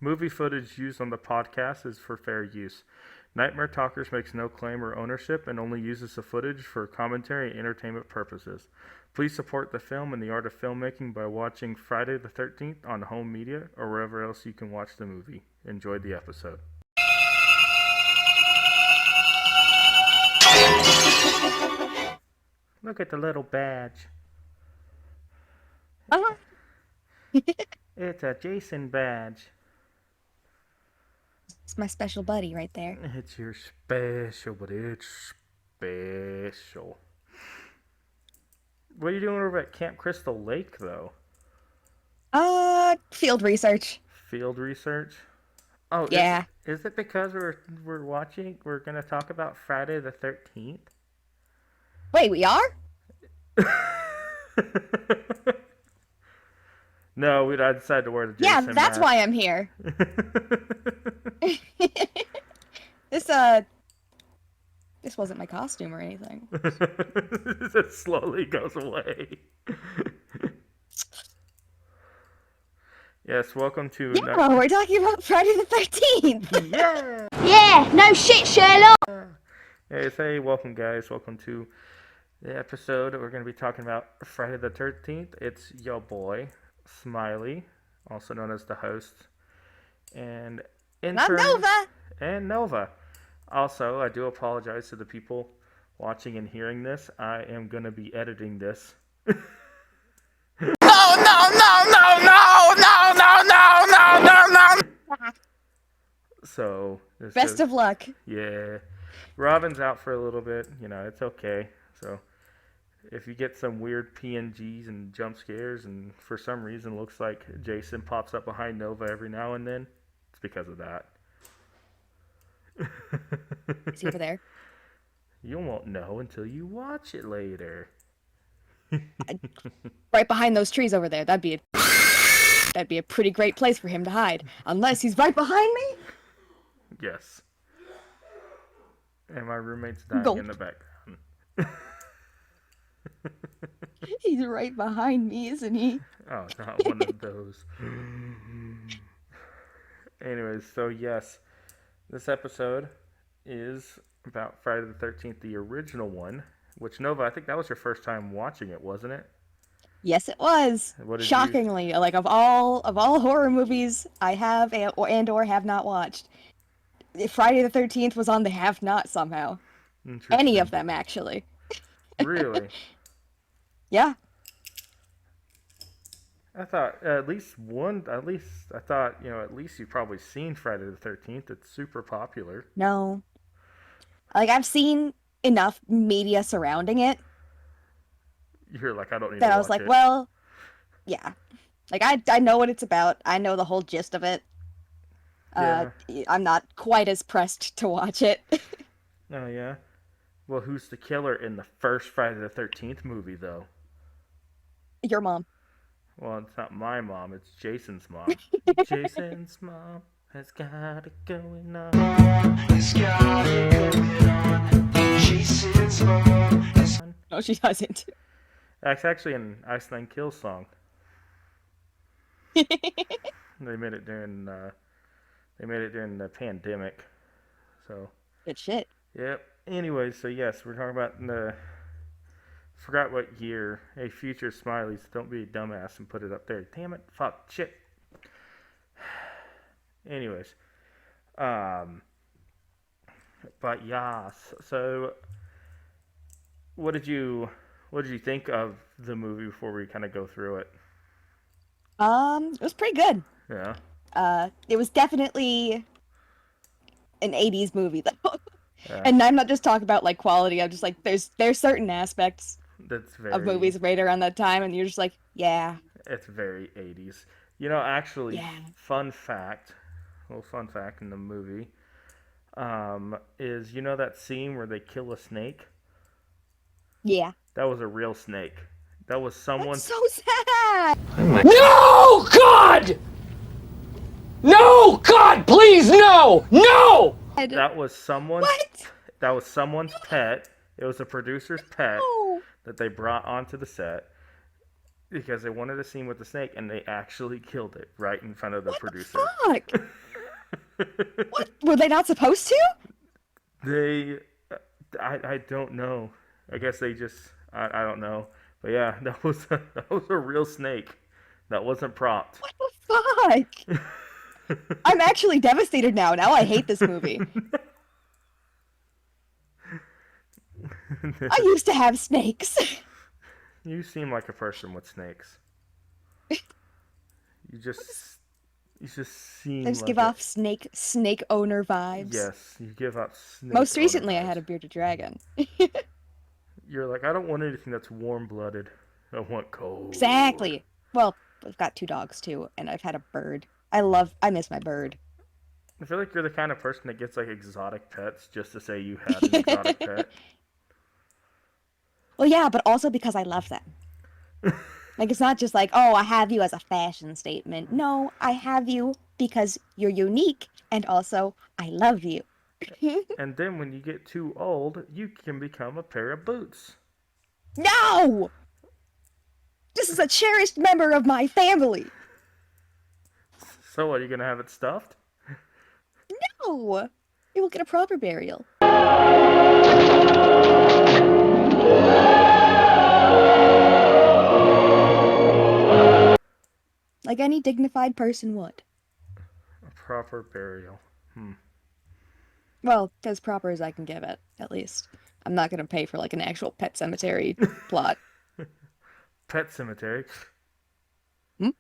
Movie footage used on the podcast is for fair use. Nightmare Talkers makes no claim or ownership and only uses the footage for commentary and entertainment purposes. Please support the film and the art of filmmaking by watching Friday the 13th on home media or wherever else you can watch the movie. Enjoy the episode. Look at the little badge. Oh, It's a Jason badge. it's my special buddy right there. It's your special, but it's special. What are you doing over at Camp Crystal Lake, though? Field research. Field research? Oh, Yeah. is it because we're gonna talk about Friday the 13th? Wait, we are? No, I decided to wear the Yeah, Jason that's mask. why I'm here. This this wasn't my costume or anything. It slowly goes away. Yes, welcome to Yeah, we're talking about Friday the 13th. Yeah. Yeah, no shit, Sherlock. Hey, welcome guys. Welcome to the episode. We're going to be talking about Friday the 13th. It's your boy, Smiley, also known as the host, and Not intern, Nova. and Nova. Also, I do apologize to the people watching and hearing this. I am going to be editing this. So, Best of luck. yeah. Robin's out for a little bit. It's okay. So, if you get some weird PNGs and jump scares, and for some reason looks like Jason pops up behind Nova every now and then, it's because of that. Is he over there? You won't know until you watch it later. Right behind those trees over there. That'd be a pretty great place for him to hide. Unless he's right behind me. Yes. And my roommate's dying Gulp. in the background. He's right behind me, isn't he? Oh, not one of those. Anyways, so yes, this episode is about Friday the 13th, the original one, which Nova, I think that was your first time watching it, wasn't it? Yes, it was. What did you- Shockingly, like of all horror movies I have or have not watched, Friday the 13th was on the have not somehow. Any of them, actually. Really? Yeah. I thought at least you've probably seen Friday the 13th. It's super popular. No. Like, I've seen enough media surrounding it You're like, I don't need that to I was watch like, it. well, yeah. Like, I know what it's about. I know the whole gist of it. Yeah. I'm not quite as pressed to watch it. Oh, yeah? Well, who's the killer in the first Friday the 13th movie, though? Your mom. Well, it's not my mom, it's Jason's mom. Jason's mom has got it going on. No, she doesn't. That's actually an Iceland Kills song. They made it during the pandemic. So, Good shit. yep. Anyways, so yes, we're talking about forgot what year. Hey, future Smileys, don't be a dumbass and put it up there. Damn it. Fuck. Shit. Anyways. But yes. So what did you think of the movie before we kind of go through it? It was pretty good. Yeah. It was definitely an 80s movie though. Yeah. And I'm not just talking about like quality, I'm just like there's certain aspects That's very of movies made around that time and you're just like, yeah. It's very 80s. Actually, Yeah. fun fact in the movie, is that scene where they kill a snake? Yeah. That was a real snake. That was someone. That's so sad. No, God! No, God, please, no! No! That was someone's. What? That was someone's pet. It was a producer's pet Oh. that they brought onto the set, because they wanted a scene with the snake, and they actually killed it right in front of the What the producer. fuck? What? Were they not supposed to? They, I don't know. I guess they just, I don't know. But yeah, that was a real snake. That wasn't propped. What the fuck? I'm actually devastated now. Now I hate this movie. I used to have snakes. You seem like a person with snakes. You just, you just seem I just like give off snake owner vibes. Yes, you give out snake. Most recently, I vibes. had a bearded dragon. You're like, I don't want anything that's warm-blooded. I want cold. Exactly. Well, I've got 2 dogs too, and I've had a bird. I miss my bird. I feel like you're the kind of person that gets like exotic pets just to say you had an exotic pet. Well, yeah, but also because I love them. Like, it's not just like, oh, I have you as a fashion statement. No, I have you because you're unique, and also, I love you. And then when you get too old, you can become a pair of boots. No! This is a cherished member of my family. So, are you gonna have it stuffed? No! It will get a proper burial. Like any dignified person would. A proper burial. Well, as proper as I can give it, at least. I'm not gonna pay for like an actual pet cemetery plot. Pet cemetery. Hmm?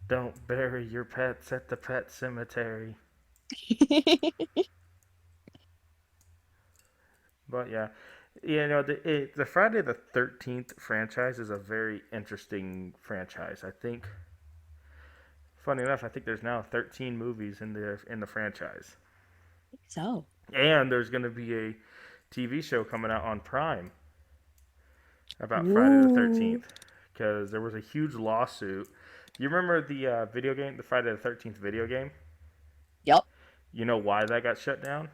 Don't bury your pets at the pet cemetery. But yeah, the Friday the 13th franchise is a very interesting franchise. I think, funny enough, I think there's now 13 movies in the franchise, So, and there's going to be a TV show coming out on Prime about Friday the 13th because there was a huge lawsuit. You remember the video game, the Friday the 13th video game? yep. You know why that got shut down?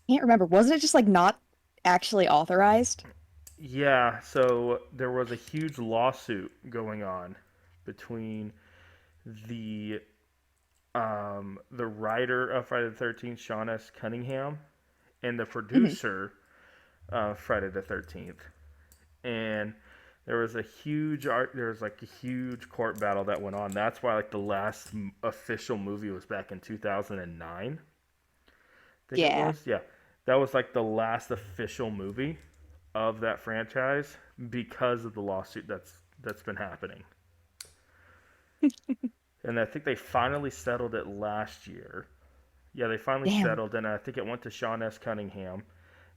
Can't remember. Wasn't it just like not actually authorized? Yeah, so there was a huge lawsuit going on between the the writer of Friday the 13th, Sean S. Cunningham, and the producer of Friday the 13th. And there was like a huge court battle that went on. That's why like the last official movie was back in 2009. I think it Yeah. was. Yeah. That was like the last official movie of that franchise because of the lawsuit that's been happening. And I think they finally settled it last year. Yeah, they finally Damn. settled, and I think it went to Sean S. Cunningham,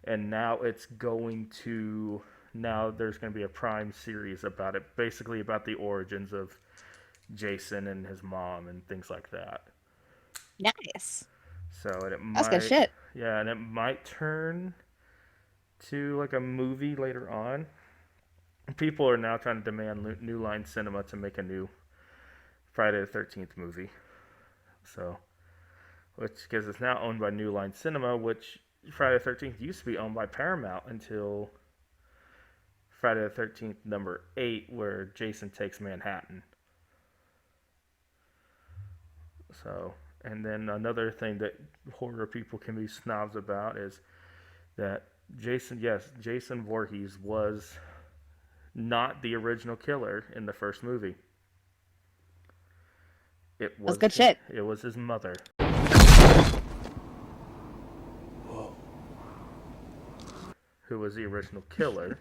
and now it's going to now there's going to be a Prime series about it, basically about the origins of Jason and his mom and things like that. Nice. So and it That's might, good shit. yeah, and it might turn to like a movie later on. People are now trying to demand New Line Cinema to make a new Friday the 13th movie. So, which because it's now owned by New Line Cinema, which Friday the 13th used to be owned by Paramount until Friday the 13th number 8, where Jason takes Manhattan. So, and then another thing that horror people can be snobs about is that Jason Voorhees was not the original killer in the first movie. It was That's good shit. It was his mother. Who was the original killer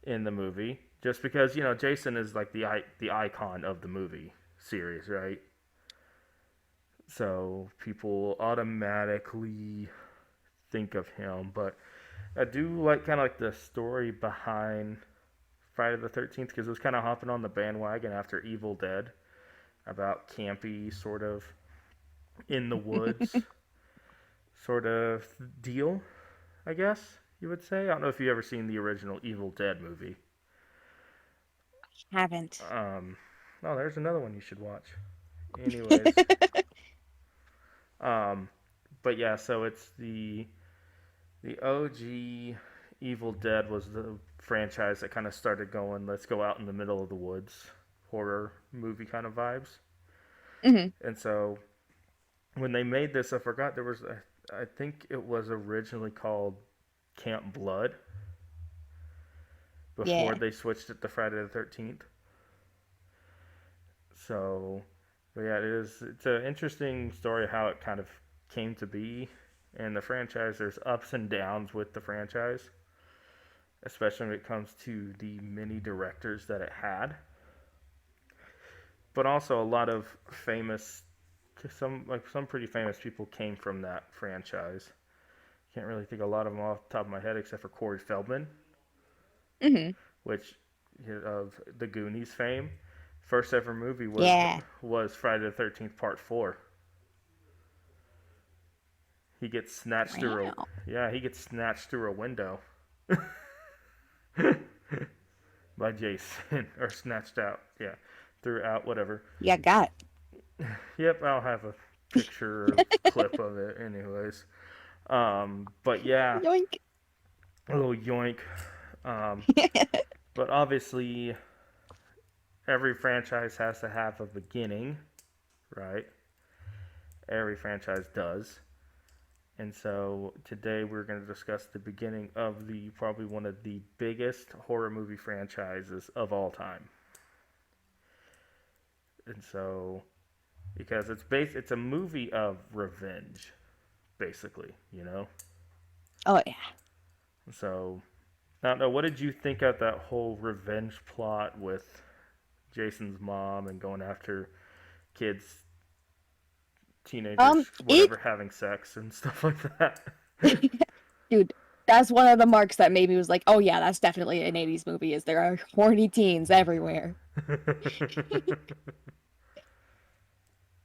in the movie? Just because Jason is like the icon of the movie series, right? So people automatically think of him, but I do like kind of like the story behind Friday the 13th because it was kind of hopping on the bandwagon after Evil Dead, about campy sort of in the woods sort of deal, I guess you would say. I don't know if you've ever seen the original Evil Dead movie. Haven't. Oh, there's another one you should watch. Anyways, but yeah, so it's the OG Evil Dead was the franchise that kind of started going, let's go out in the middle of the woods, horror movie kind of vibes. And so when they made this, I forgot there was, I think it was originally called Camp Blood before they switched it to Friday the 13th. So, but yeah, it's an interesting story how it kind of came to be. And the franchise, there's ups and downs with the franchise, especially when it comes to the many directors that it had. But also a lot of famous, some pretty famous people came from that franchise. Can't really think of a lot of them off the top of my head except for Corey Feldman, which of the Goonies fame. First ever movie was Friday the 13th Part 4. He gets snatched through a window by Jason, or snatched out, threw out, whatever. Yeah, got it. Yep, I'll have a picture or clip of it anyways. But yeah, Yoink. a little yoink. But obviously every franchise has to have a beginning, right? Every franchise does. And so today we're going to discuss the beginning of probably one of the biggest horror movie franchises of all time. And so, because it's a movie of revenge, basically, you know? Oh, yeah. So, I don't know, what did you think of that whole revenge plot with Jason's mom and going after kids, teenagers, whatever, having sex and stuff like that? Dude, that's one of the marks that maybe was like, oh yeah, that's definitely an 80s movie, is there are horny teens everywhere.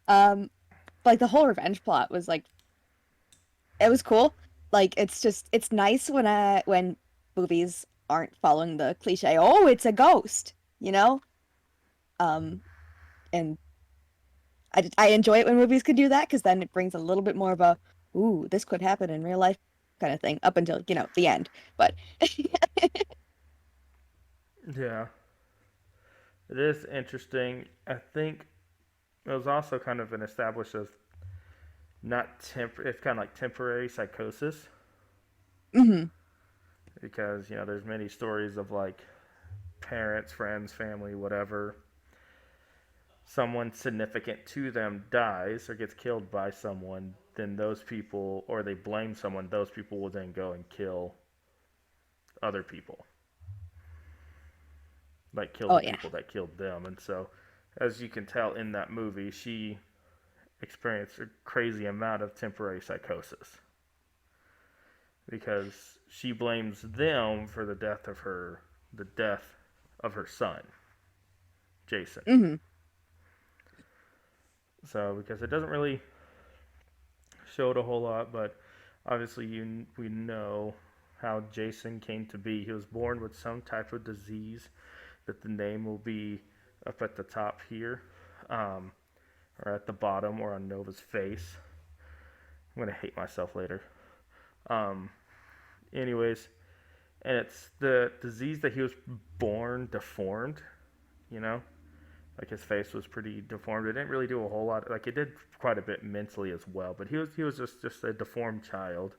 Like the whole revenge plot was like, it was cool. Like it's nice when movies aren't following the cliche, oh, it's a ghost, you know? And I enjoy it when movies can do that, because then it brings a little bit more of a, ooh, this could happen in real life kind of thing, up until, the end. But yeah. It is interesting. I think it was also kind of an established as it's kind of like temporary psychosis. Because, there's many stories of like parents, friends, family, whatever, someone significant to them dies or gets killed by someone, then those people, or they blame someone, those people will then go and kill other people. Like kill the people that killed them. And so, as you can tell in that movie, she experienced a crazy amount of temporary psychosis. Because she blames them for the death of her son, Jason. So, because it doesn't really show it a whole lot, but obviously we know how Jason came to be. He was born with some type of disease that the name will be up at the top here, or at the bottom, or on Nova's face. I'm going to hate myself later. Anyways, and it's the disease that he was born deformed, like his face was pretty deformed. It didn't really do a whole lot. Like, it did quite a bit mentally as well, but he was just a deformed child.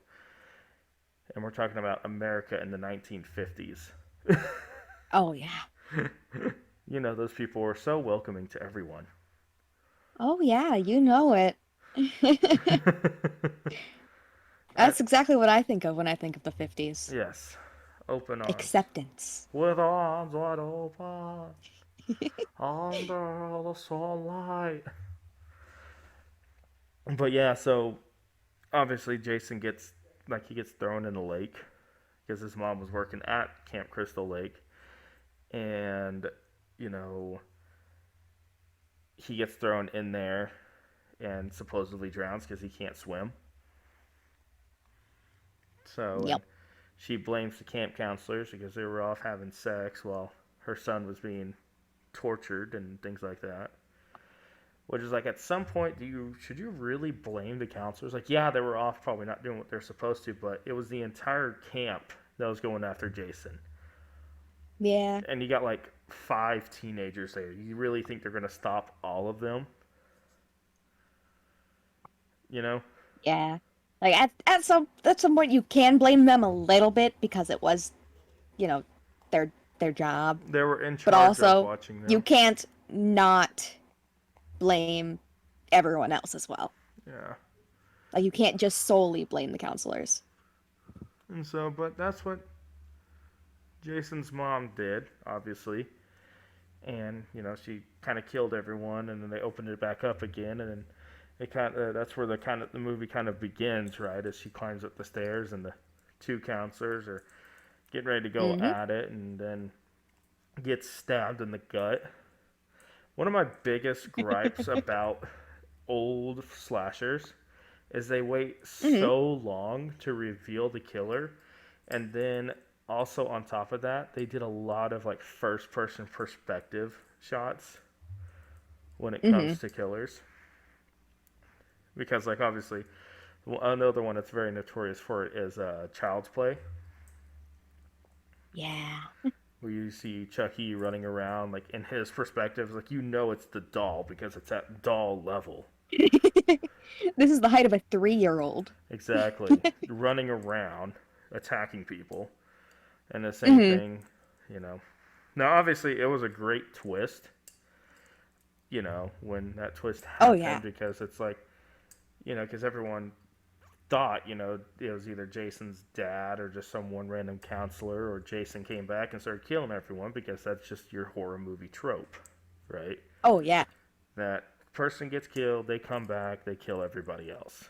And we're talking about America in the 1950s. oh yeah. Those people were so welcoming to everyone. Oh yeah, you know it. That's exactly what I think of when I think of the 50s. Yes. Open arms. Acceptance. With arms wide open. Under the sunlight. But yeah, so obviously Jason gets thrown in the lake because his mom was working at Camp Crystal Lake, and he gets thrown in there and supposedly drowns because he can't swim. So she blames the camp counselors because they were off having sex while her son was being tortured and things like that. Which is like, at some point, should you really blame the counselors? Like, yeah, they were off, probably not doing what they're supposed to, but it was the entire camp that was going after Jason. Yeah. And you got like 5 teenagers there. You really think they're going to stop all of them? You know? Yeah. Like at some point you can blame them a little bit because it was, you know, their job. They were in But charge of also watching them. you can't not blame everyone else as well. Yeah. Like you can't just solely blame the counselors. And so, but that's what Jason's mom did, obviously. And, you know, she kind of killed everyone, and then they opened it back up again, and then it that's where the movie kind of begins, right? As she climbs up the stairs, and the 2 counselors are getting ready to go at it, and then gets stabbed in the gut. One of my biggest gripes about old slashers is they wait so long to reveal the killer, and then also on top of that, they did a lot of like first person perspective shots when it comes to killers. Because like obviously another one that's very notorious for it is Child's Play. Yeah. Where you see Chucky running around like in his perspective, like you know it's the doll because it's at doll level. This is the height of a 3-year-old. Exactly. Running around, attacking people. And the same thing, you know. Now, obviously, it was a great twist, you know, when that twist happened. Oh, yeah. Because it's like, you know, because everyone thought, you know, it was either Jason's dad or just some one random counselor, or Jason came back and started killing everyone, because that's just your horror movie trope, right? Oh, yeah. That person gets killed, they come back, they kill everybody else.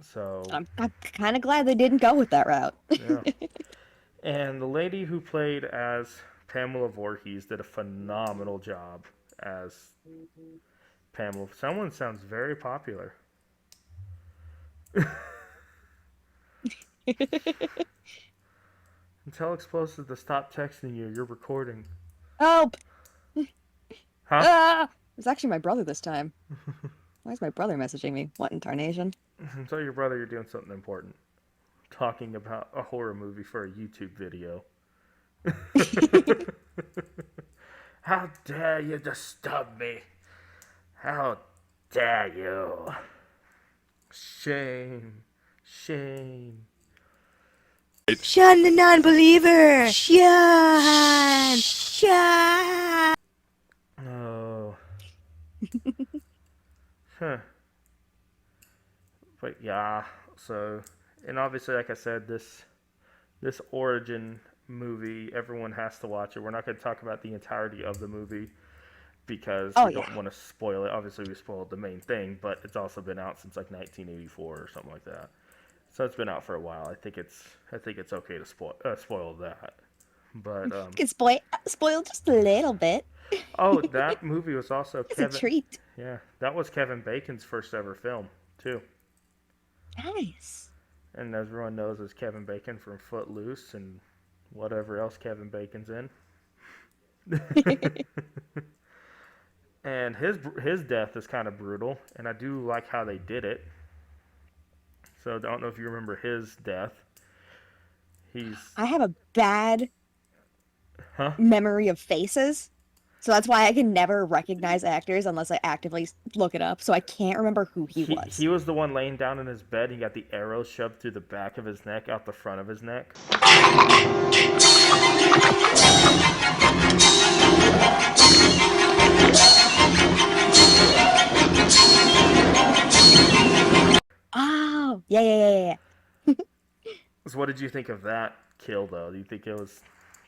So I'm kind of glad they didn't go with that route. yeah. And the lady who played as Pamela Voorhees did a phenomenal job as Pamela. Someone sounds very popular. Tell Explosive to stop texting you. You're recording. Help! Huh? Ah! It was actually my brother this time. Why is my brother messaging me? What in tarnation? Tell your brother you're doing something important. Talking about a horror movie for a YouTube video. How dare you disturb me? How dare you? Shame. Shame. Shun the non-believer! Shun! Shun! Oh. Huh. But yeah, so, and obviously, like I said, this origin movie, everyone has to watch it. We're not going to talk about the entirety of the movie because we don't want to spoil it. Obviously, we spoiled the main thing, but it's also been out since like 1984 or something like that. So it's been out for a while. I think it's okay to spoil that. But You can spoil just a little bit. oh, that movie was also It's a treat. Yeah, that was Kevin Bacon's first ever film too. Nice. And as everyone knows, is Kevin Bacon from Footloose and whatever else Kevin Bacon's in. And his death is kind of brutal, and I do like how they did it. So I don't know if you remember his death. I have a bad memory of faces. So that's why I can never recognize actors unless I actively look it up. So I can't remember who he was. He was the one laying down in his bed. He got the arrow shoved through the back of his neck, out the front of his neck. Oh, yeah. So what did you think of that kill, though? Do you think it was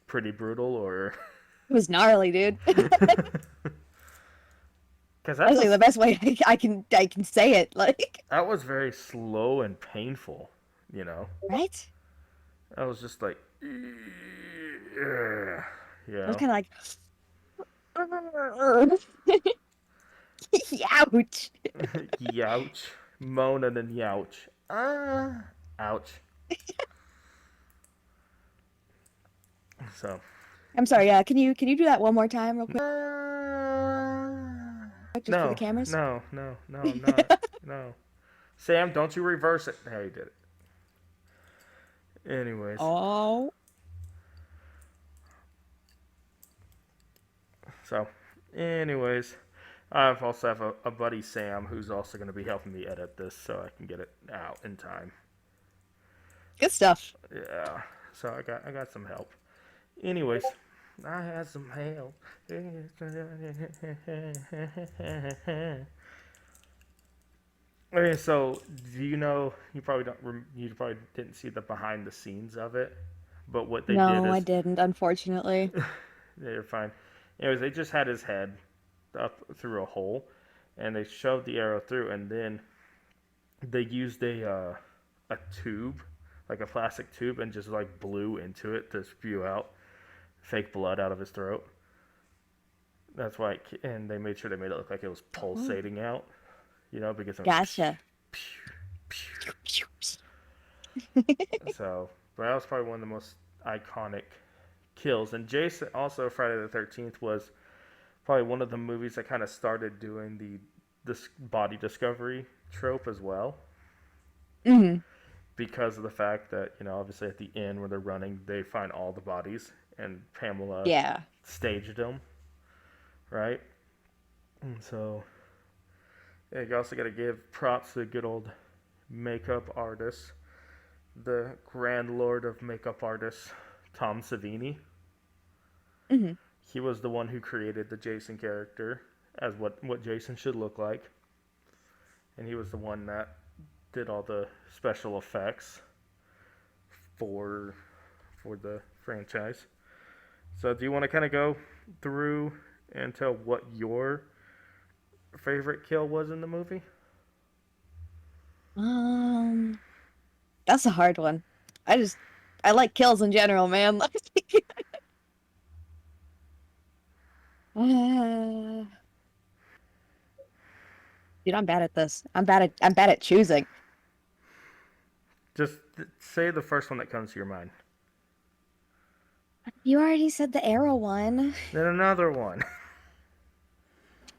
pretty brutal, or? It was gnarly, dude. Because that's like the best way I can say it. Like that was very slow and painful, you know. Right? I was just like, yeah. I was kind of like, youch. Youch. Moaning and youch. Ouch. So. I'm sorry. Can you do that one more time, real quick? Just for the cameras? No, I'm not. No. Sam, don't you reverse it. There, you did it. Anyways. Oh. So, anyways, I also have a buddy, Sam, who's also going to be helping me edit this so I can get it out in time. Good stuff. Yeah, so I got some help. Anyways, I had some help. Okay, so do you know? You probably don't. You probably didn't see the behind the scenes of it, but what they did No, I is didn't, unfortunately. they're fine. Anyways, they just had his head up through a hole, and they shoved the arrow through, and then they used a tube, like a plastic tube, and just like blew into it to spew out fake blood out of his throat. That's why, and they made sure they made it look like it was pulsating out, because it was Gotcha. So, but that was probably one of the most iconic kills. And Jason, also Friday the 13th, was probably one of the movies that kind of started doing this body discovery trope as well. Mm-hmm. Because of the fact that, obviously at the end where they're running, they find all the bodies, and Pamela staged them, right? And so, yeah, you also got to give props to the good old makeup artist, the grand lord of makeup artists, Tom Savini. Mm-hmm. He was the one who created the Jason character as what Jason should look like. And he was the one that did all the special effects for the franchise. So do you want to kind of go through and tell what your favorite kill was in the movie? That's a hard one. I like kills in general, man. Dude, I'm bad at this. I'm bad at choosing. Just say the first one that comes to your mind. You already said the arrow one. Then another one.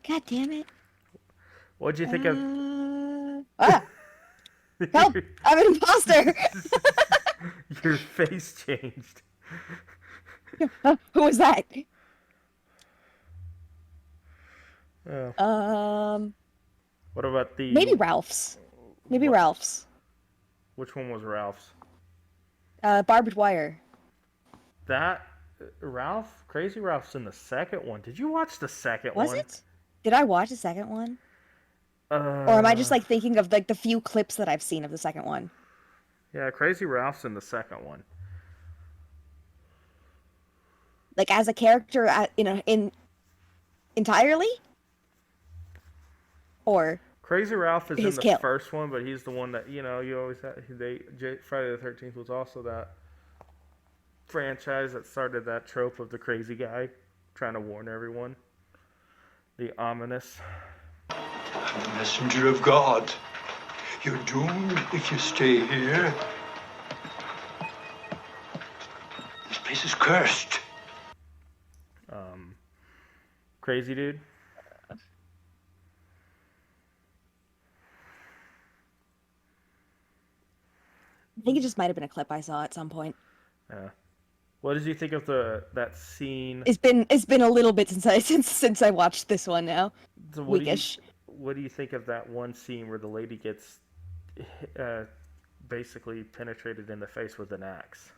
God damn it. What'd you think of? Help! I'm an imposter. Your face changed. Who was that? Oh. What about the? Maybe Ralph's. Maybe Ralph's. Which one was Ralph's? Barbed wire. That Ralph? Crazy Ralph's in the second one. Did you watch the second one? Was it? Did I watch the second one? Or am I just like thinking of like the few clips that I've seen of the second one? Yeah, Crazy Ralph's in the second one. Like as a character, in entirely, or Crazy Ralph is his in the kill. first one, but he's the one that you always had. Friday the 13th was also that franchise that started that trope of the crazy guy trying to warn everyone. The ominous. I'm the messenger of God. You're doomed if you stay here. This place is cursed. Crazy dude. I think it just might have been a clip I saw at some point. Yeah. What did you think of that scene? It's been a little bit since I watched this one now. So Weekish. What do you think of that one scene where the lady gets basically penetrated in the face with an axe?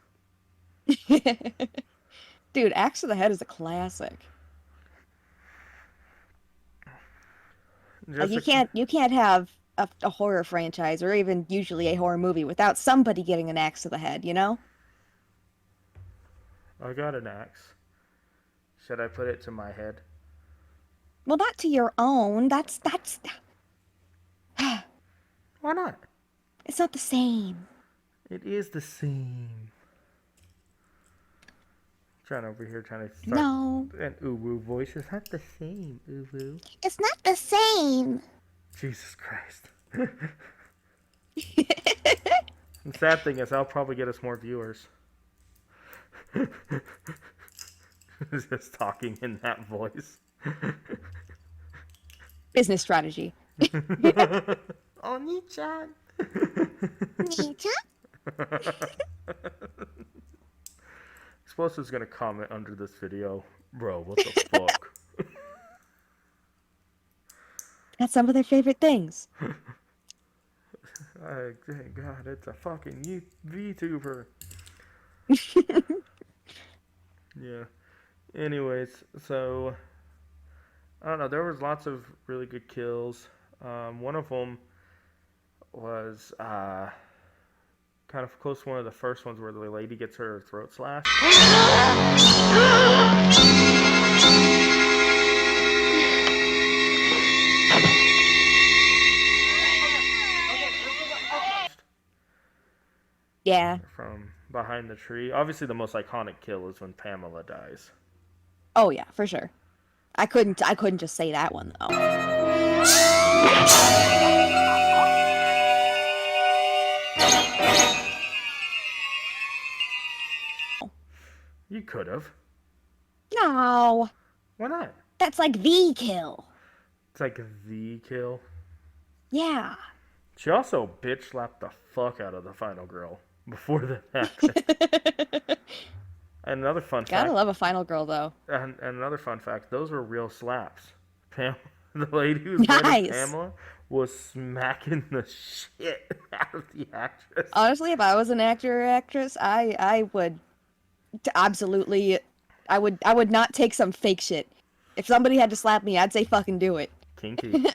Dude, Axe to the Head is a classic. Like you can't have a horror franchise or even usually a horror movie without somebody getting an axe to the head, you know? I got an axe. Should I put it to my head? Well, not to your own. That's Why not? It's not the same. It is the same. Trying to start No. an uwu voice. It's not the same, uwu. It's not the same. Jesus Christ. The sad thing is I'll probably get us more viewers. Just talking in that voice. Business strategy. Oni-chan. Nichan? Explosive's gonna comment under this video, bro. What the fuck? That's some of their favorite things. Thank God, it's a fucking VTuber. Yeah. Anyways, so I don't know. There was lots of really good kills. One of them was kind of close to one of the first ones where the lady gets her throat slashed. Yeah. From behind the tree. Obviously, the most iconic kill is when Pamela dies. Oh yeah, for sure. I couldn't just say that one though. You could have. No. Why not? That's like the kill. It's like the kill. Yeah. She also bitch slapped the fuck out of the final girl before that happened. And another fun fact. Gotta love a final girl though. And another fun fact, those were real slaps. The lady who's playing Pamela was smacking the shit out of the actress. Honestly, if I was an actor or actress, I would absolutely, I would not take some fake shit. If somebody had to slap me, I'd say fucking do it. Kinky.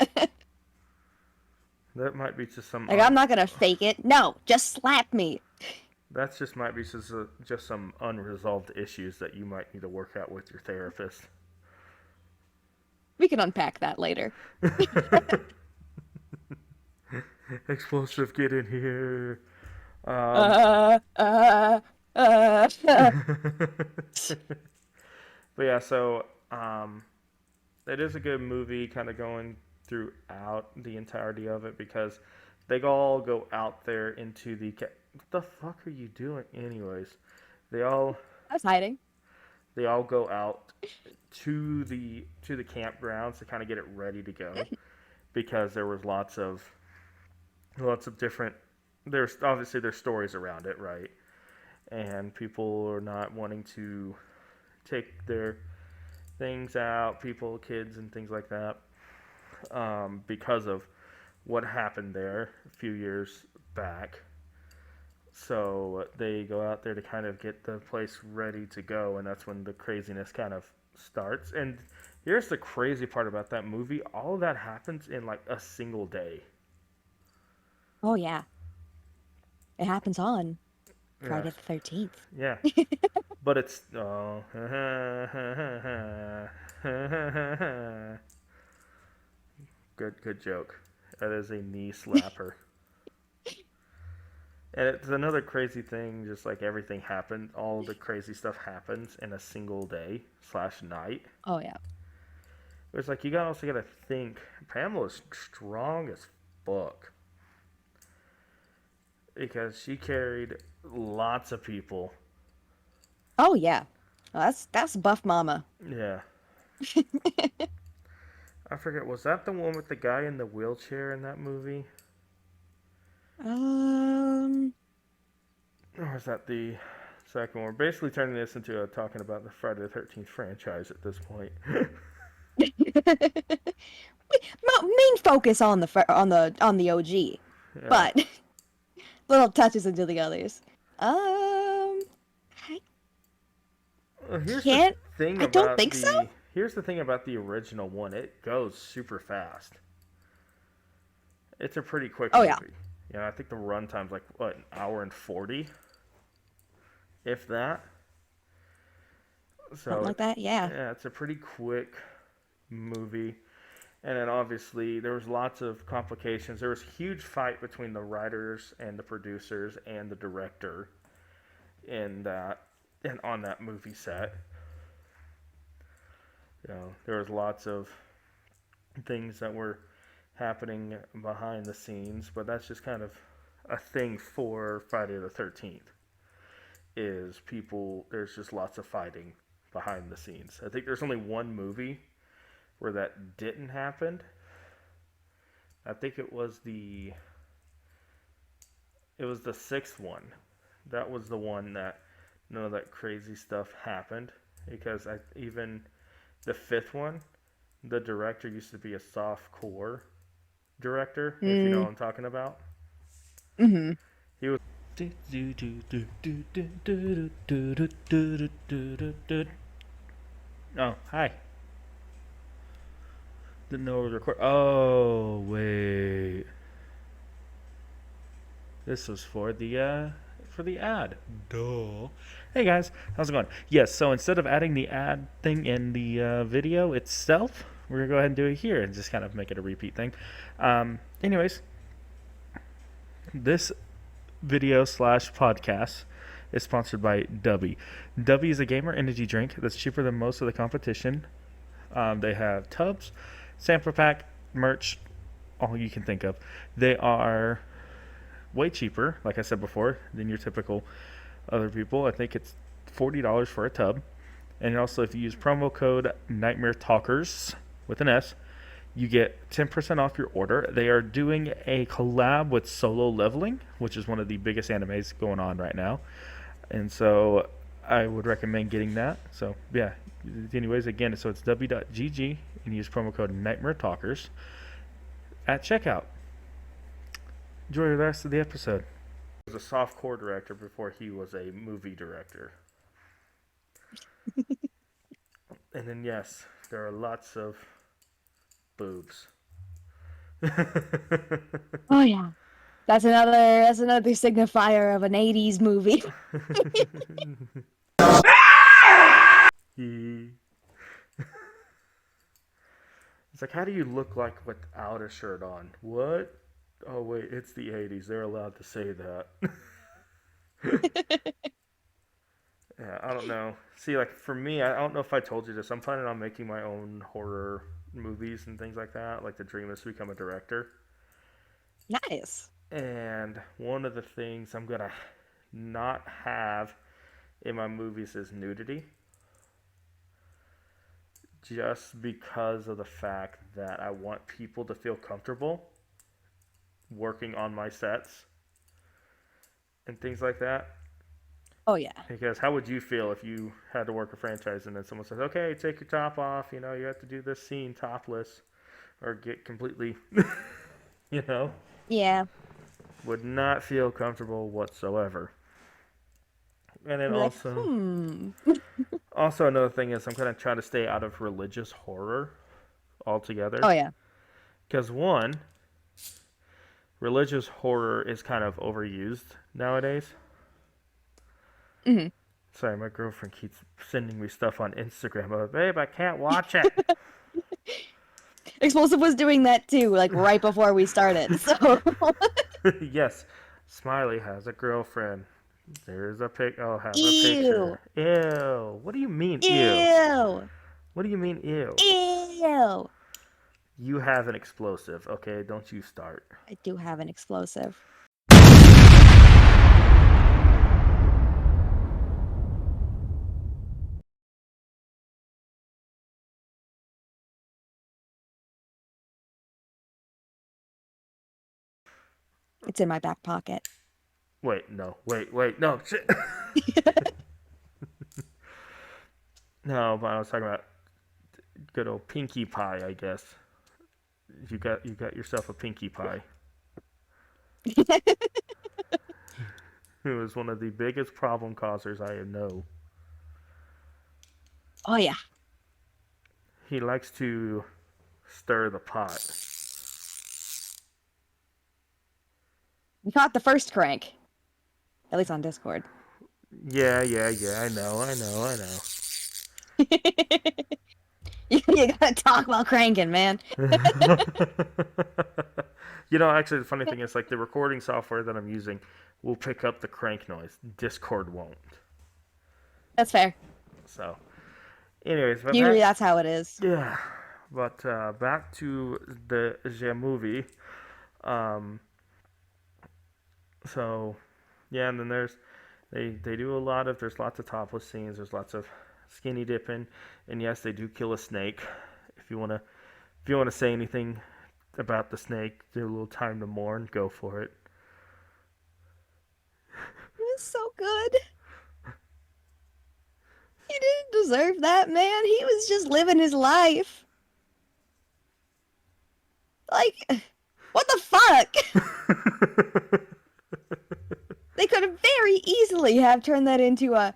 That might be just some. Like I'm not gonna fake it. No, just slap me. That just might be just some unresolved issues that you might need to work out with your therapist. We can unpack that later. Explosive, get in here. But yeah, so it is a good movie, kind of going throughout the entirety of it because they all go out there into the. What the fuck are you doing, anyways? I was hiding. They all go out to the campgrounds to kind of get it ready to go because there was lots of different. There's stories around it, right? And people are not wanting to take their things out, kids and things like that, because of what happened there a few years back. So they go out there to kind of get the place ready to go, and that's when the craziness kind of starts. And here's the crazy part about that movie. All of that happens in like a single day. Oh yeah. It happens on Friday the 13th. Yeah. But it's good joke. That is a knee slapper. And it's another crazy thing, just like everything happened, all the crazy stuff happens in a single day / night. Oh yeah. It's like you also gotta think Pamela's strong as fuck. Because she carried lots of people. Oh yeah. Well, that's buff mama. Yeah. I forget, was that the one with the guy in the wheelchair in that movie? Or is that the second one? We're basically turning this into talking about the Friday the 13th franchise at this point. Main focus on the OG, Yeah. but little touches into the others. Here's Can't. the thing I don't think so. Here's the thing about the original one. It goes super fast. It's a pretty quick movie. Yeah, I think the runtime's like, what, an hour and 40? If that. So, something like that, yeah. Yeah, it's a pretty quick movie. And then obviously there was lots of complications. There was a huge fight between the writers and the producers and the director in that and on that movie set. You know, there was lots of things that were happening behind the scenes, but that's just kind of a thing for Friday the 13th. There's just lots of fighting behind the scenes. I think there's only one movie where that didn't happen. I think it was It was the sixth one. That was the one that none of that crazy stuff happened. Because even the fifth one, the director used to be a soft core director, if you know what I'm talking about. Mm-hmm. He was. Oh, hi. Didn't know it was record. Oh, wait. This was for the ad. Duh. Hey guys, how's it going? Yes, so instead of adding the ad thing in the video itself, we're gonna go ahead and do it here and just kind of make it a repeat thing. Anyways, this video / podcast is sponsored by Dubby. Dubby is a gamer energy drink that's cheaper than most of the competition. They have tubs, sampler pack, merch, all you can think of. They are way cheaper, like I said before, than your typical other people. I think it's $40 for a tub. And also, if you use promo code Nightmare Talkers with an S, you get 10% off your order. They are doing a collab with Solo Leveling, which is one of the biggest animes going on right now. And so I would recommend getting that. So yeah, anyways, again, so it's w.gg and use promo code Nightmare Talkers at checkout. Enjoy the rest of the episode. He was a softcore director before he was a movie director. And then yes, there are lots of boobs. Oh yeah, that's another signifier of an '80s movie. It's like, how do you look like without a shirt on? What? Oh wait, it's the 80s. They're allowed to say that. Yeah, I don't know. See, like for me, I don't know if I told you this. I'm planning on making my own horror movies and things like that. Like the dream is to become a director. Nice. And one of the things I'm gonna not have in my movies is nudity. Just because of the fact that I want people to feel comfortable working on my sets and things like that. Oh yeah. Because how would you feel if you had to work a franchise and then someone says, okay, take your top off, you have to do this scene topless or get completely, Yeah. Would not feel comfortable whatsoever. And then You're also, also another thing is I'm going to try to stay out of religious horror altogether. Oh yeah. Because one, religious horror is kind of overused nowadays. Mm-hmm. Sorry, my girlfriend keeps sending me stuff on Instagram. I'm like, babe, I can't watch it. Explosive was doing that too, like right before we started. So Yes, Smiley has a girlfriend. There's a pic. I'll have Ew. a picture. Ew. What do you mean, ew? Ew. What do you mean, ew? Ew. You have an explosive, okay? Don't you start. I do have an explosive. It's in my back pocket. Wait, no. Wait, no. Shit. No, but I was talking about good old Pinkie Pie, I guess. You got yourself a Pinkie Pie. Who is one of the biggest problem causers I know. Oh yeah. He likes to stir the pot. We caught the first crank. At least on Discord. Yeah, I know. You gotta talk while cranking, man. Actually, the funny thing is, like, the recording software that I'm using will pick up the crank noise. Discord won't. That's fair. So, anyways. But Usually that's how it is. Yeah. But back to the movie. So, yeah, and then they do a lot of, there's lots of topless scenes, there's lots of skinny dipping, and yes, they do kill a snake. If you wanna say anything about the snake, do a little time to mourn, go for it. was so good. He didn't deserve that, man. He was just living his life. Like, what the fuck? They could have very easily have turned that into a,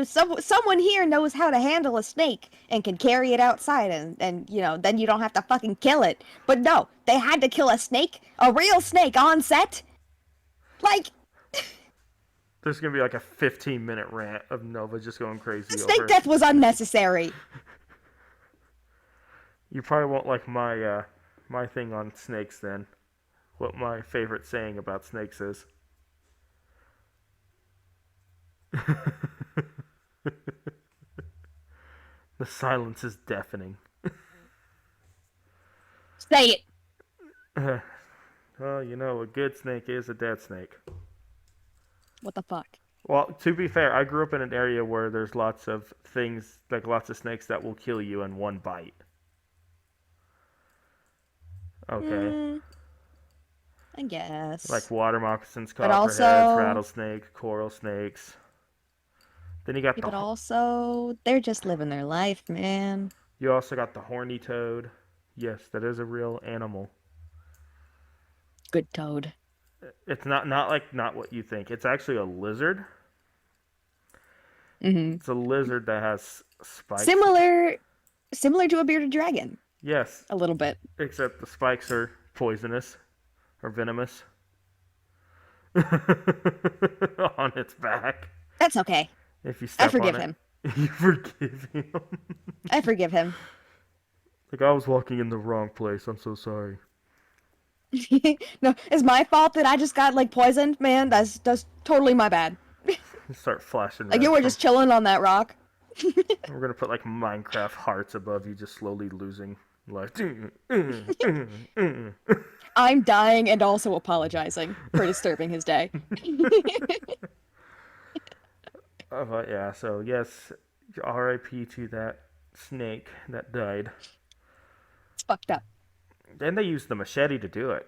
someone here knows how to handle a snake and can carry it outside, and then you don't have to fucking kill it. But no, they had to kill a real snake on set. Like, There's gonna be like a 15-minute rant of Nova just going crazy the over snake death was unnecessary. You probably won't like my my thing on snakes then. What my favorite saying about snakes is. The silence is deafening. Say it. Well, a good snake is a dead snake. What the fuck? Well, to be fair, I grew up in an area where there's lots of things, like lots of snakes that will kill you in one bite. Okay. I guess. Like water moccasins, But copperheads, also- rattlesnakes, coral snakes. Then you got Yeah, the but also, they're just living their life, man. you also got the horny toad. Yes, that is a real animal. Good toad. It's not what you think. It's actually a lizard. Mm-hmm. It's a lizard that has spikes. Similar to a bearded dragon, Yes, a little bit. except the spikes are poisonous or venomous on its back. That's okay. If you step I forgive on him. it, you forgive him. I forgive him. Like, I was walking in the wrong place. I'm so sorry. No, it's my fault that I just got poisoned, man. That's totally my bad. Start flashing. Like red you were from- just chilling on that rock. We're gonna put Minecraft hearts above you, just slowly losing life. I'm dying and also apologizing for disturbing his day. But yeah, so yes, R.I.P. to that snake that died. It's fucked up. And they used the machete to do it,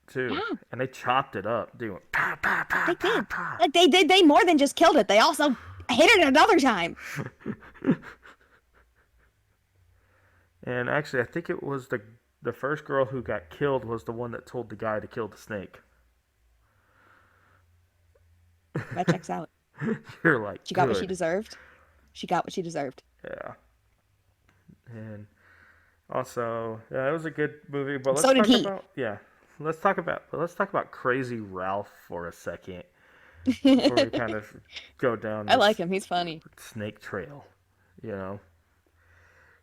too. Yeah. And they chopped it up, doing pa pa pa They pa did. pa. Like they more than just killed it. They also hit it another time. And actually, I think it was the first girl who got killed was the one that told the guy to kill the snake. That checks out. You're like, She got what she good. deserved. She got what she deserved. Yeah. And also, yeah, it was a good movie. But let's So did talk he. about let's talk about Crazy Ralph for a second before we kind of go down. I This like him. He's funny. snake trail.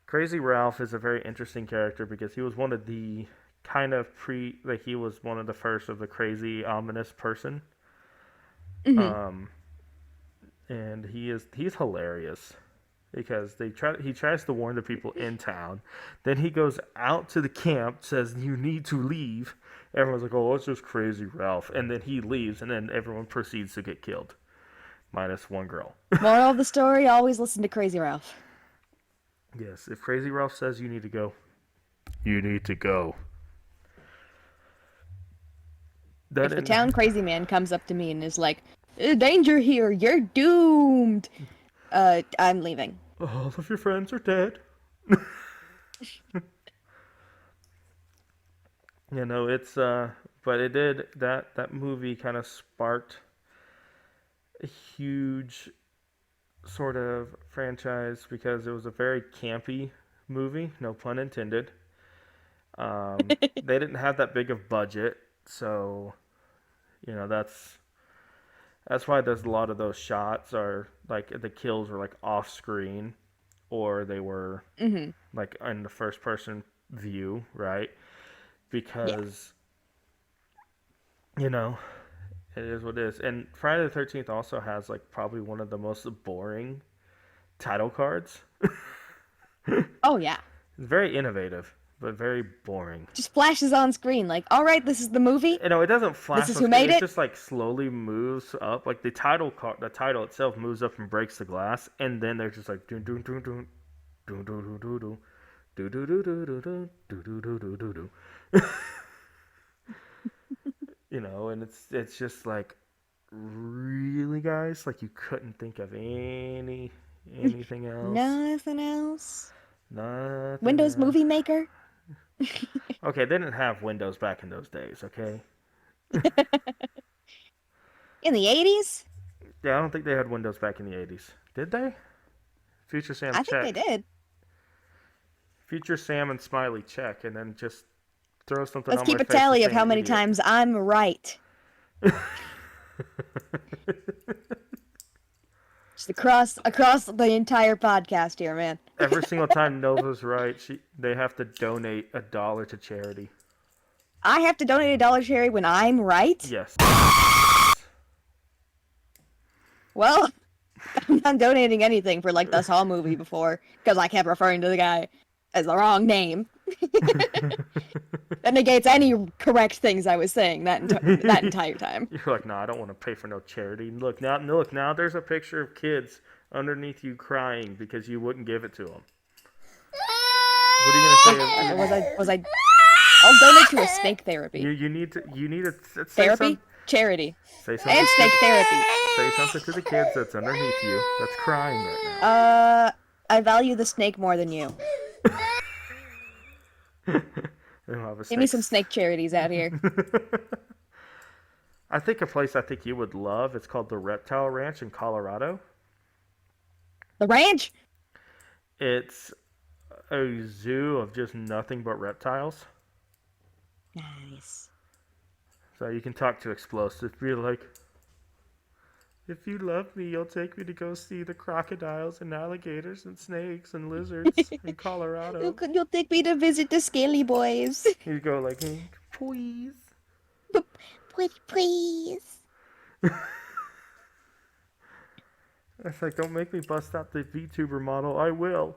Crazy Ralph is a very interesting character because he was one of the he was one of the first of the crazy ominous person. Mm-hmm. And he's hilarious because he tries to warn the people in town. Then he goes out to the camp, says you need to leave. Everyone's like, "Oh, it's just Crazy Ralph." And then he leaves, and then everyone proceeds to get killed. Minus one girl. Moral of the story, always listen to Crazy Ralph. Yes, if Crazy Ralph says you need to go, you need to go. If the town crazy man comes up to me and is like, danger here, you're doomed. I'm leaving. All of your friends are dead. It's but it did that movie kind of sparked a huge sort of franchise because it was a very campy movie, no pun intended. They didn't have that big of budget, so that's why there's a lot of those shots are like the kills were like off screen or they were like in the first person view, right? Because it is what it is. And Friday the 13th also has like probably one of the most boring title cards. Oh yeah. It's very innovative, but very boring. Just flashes on screen like, all right, this is the movie. It doesn't flash. This is on who screen, made it it? just like slowly moves up. Like the title itself moves up and breaks the glass, and then they're just like doo doo doo doo doo doo doo doo doo doo doo doo doo doo doo doo doo doo doo. And it's just like really, guys? Like you couldn't think of anything else? Nothing else. Nothing Windows else. Movie Maker. Okay, they didn't have Windows back in those days, okay? In the 80s? Yeah, I don't think they had Windows back in the 80s. Did they? Future Sam I think check. they did. Future Sam and Smiley check, and then just throw something Let's on keep my a face and tally say of how I'm an many idiot. times I'm right. Just across the entire podcast here, man. Every single time Nova's right, they have to donate $1 to charity. I have to donate $1 charity when I'm right? Yes. Well, I'm not donating anything for like the Saw movie before because I kept referring to the guy as the wrong name. That negates any correct things I was saying that entire time. You're like, no, I don't want to pay for no charity. Look now, there's a picture of kids underneath you crying because you wouldn't give it to them. What are you gonna say? Was I? I'll donate to a snake therapy. You need to say Therapy? Charity. Say something. And snake therapy. Say something to the kids that's underneath you that's crying right now. I value the snake more than you. They don't have a Give me snake. some snake charities out here. I think a place I think you would love. It's called the Reptile Ranch in Colorado. The ranch? It's a zoo of just nothing but reptiles. Nice. So you can talk to explosives. Be like, if you love me, you'll take me to go see the crocodiles and alligators and snakes and lizards in Colorado. You'll take me to visit the scaly boys. You go like, please. Please. It's like, don't make me bust out the VTuber model. I will.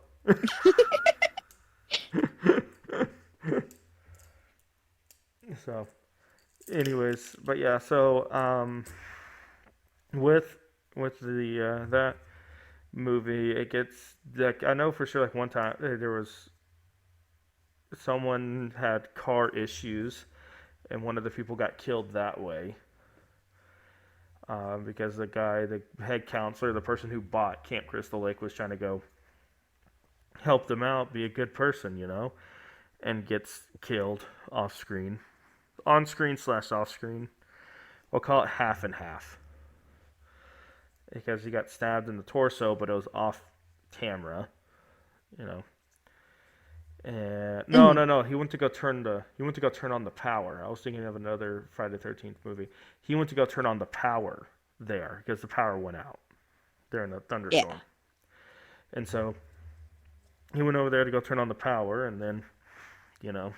So, anyways, but yeah, so with the that movie, it gets like, I know for sure, like one time there was someone had car issues and one of the people got killed that way. Because the guy, the head counselor, the person who bought Camp Crystal Lake, was trying to go help them out, be a good person, you know, and gets killed off screen. On screen / off screen. We'll call it half and half. Because he got stabbed in the torso, but it was off camera, you know. And no. He went to go turn on the power. I was thinking of another Friday the 13th movie. He went to go turn on the power there because the power went out there in the thunderstorm. Yeah. And so he went over there to go turn on the power, and then, you know,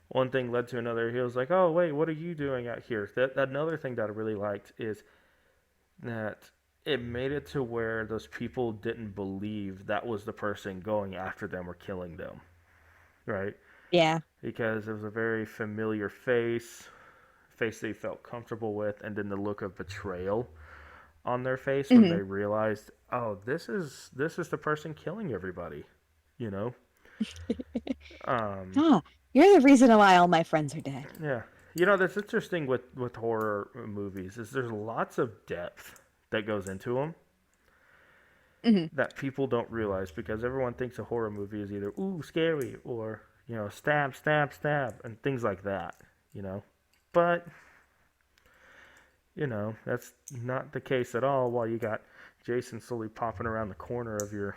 one thing led to another. He was like, "Oh wait, what are you doing out here?" That another thing that I really liked is that it made it to where those people didn't believe that was the person going after them or killing them, right? Yeah. Because it was a very familiar face they felt comfortable with, and then the look of betrayal on their face when they realized, oh, this is the person killing everybody, you know? You're the reason why all my friends are dead. Yeah. You know, that's interesting with horror movies is there's lots of depth that goes into them that people don't realize, because everyone thinks a horror movie is either, ooh, scary, or, you know, stab, stab, stab, and things like that, you know. But, you know, that's not the case at all while you got Jason slowly popping around the corner of your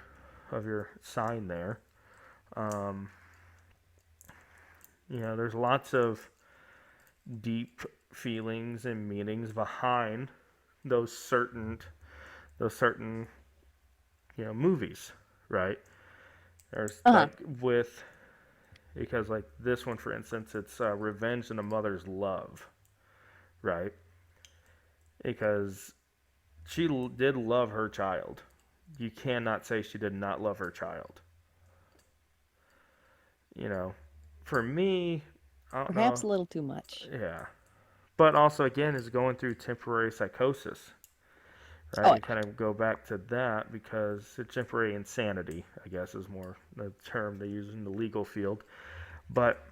sign there. You know, there's lots of deep feelings and meanings behind those certain you know, movies, right? There's like because like this one, for instance, it's revenge and a mother's love, right? Because she did love her child. You cannot say she did not love her child. You know, for me, I don't Perhaps know. a little too much. Yeah. But also, again, is going through temporary psychosis. Right? Oh, You kind of go back to that because it's temporary insanity, I guess, is more the term they use in the legal field. But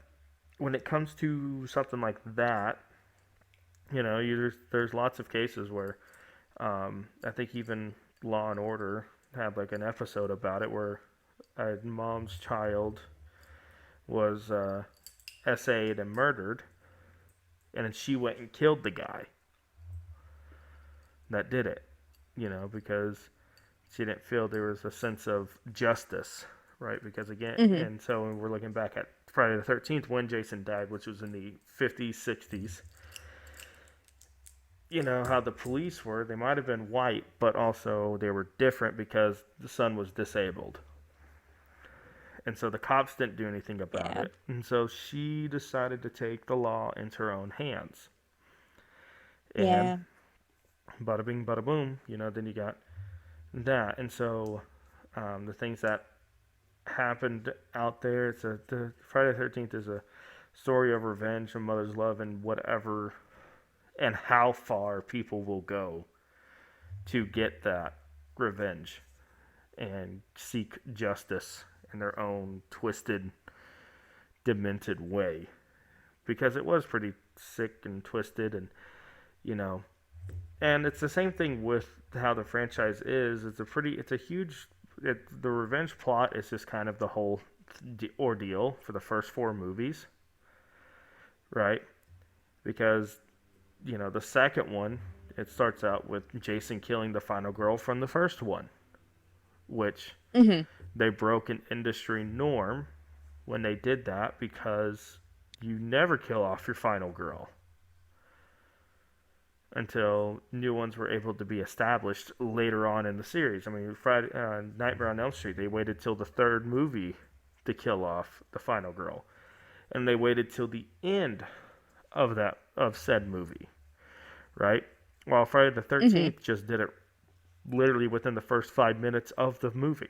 when it comes to something like that, there's lots of cases where I think even Law and Order had like an episode about it where a mom's child was SA'd and murdered, and then she went and killed the guy that did it, because she didn't feel there was a sense of justice, right? Because again, and so when we're looking back at Friday the 13th when Jason died, which was in the 50s, 60s, how the police were, they might have been white, but also they were different because the son was disabled. And so the cops didn't do anything about it. And so she decided to take the law into her own hands. And bada bing, bada boom, then you got that. And so the things that happened out there, the Friday the 13th is a story of revenge and mother's love and whatever, and how far people will go to get that revenge and seek justice in their own twisted, demented way. Because it was pretty sick and twisted, and and it's the same thing with how the franchise is. It's a huge, the revenge plot is just kind of the whole ordeal for the first 4 movies, right? Because, the second one, it starts out with Jason killing the final girl from the first one, which they broke an industry norm when they did that, because you never kill off your final girl until new ones were able to be established later on in the series. I mean, Nightmare on Elm Street, they waited till the 3rd movie to kill off the final girl, and they waited till the end of said movie, right? While Friday the 13th just did it literally within the first 5 minutes of the movie.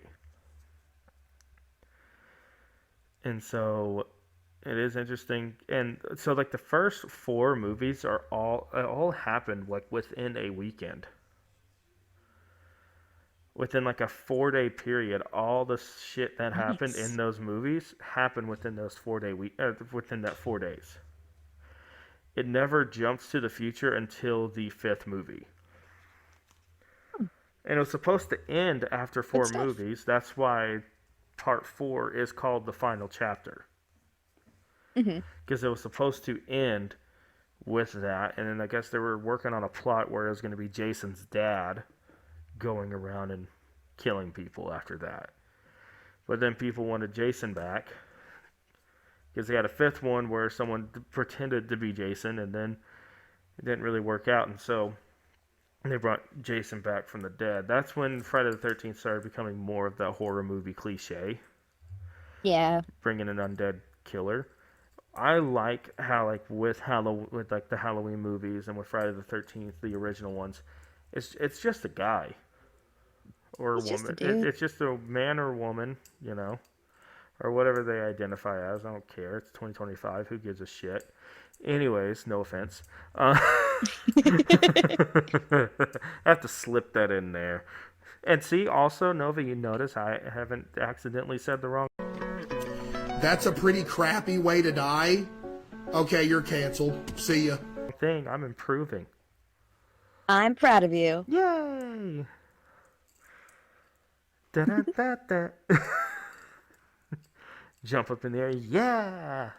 And so it is interesting. And so like the first 4 movies all happened like within a weekend. Within like a 4-day period, all the shit that happened in those movies happened within those 4-day within that 4 days. It never jumps to the future until the 5th movie. And it was supposed to end after 4 movies. That's why part 4 is called the final chapter. Because it was supposed to end with that. And then I guess they were working on a plot where it was going to be Jason's dad going around and killing people after that. But then people wanted Jason back, because they had a 5th one where someone pretended to be Jason, and then it didn't really work out, and so they brought Jason back from the dead. That's when Friday the 13th started becoming more of that horror movie cliche. Yeah. Bringing an undead killer. I like how, like, with the Halloween movies and with Friday the 13th, the original ones, it's just a guy or a woman. It's just a man or woman, or whatever they identify as. I don't care. It's 2025. Who gives a shit? Anyways, no offense. I have to slip that in there. And see, also, Nova, you notice I haven't accidentally said the wrong. That's a pretty crappy way to die. Okay, you're canceled. See ya. I'm improving. I'm proud of you. Yay! Da-da-da-da. Jump up in the air. Yeah!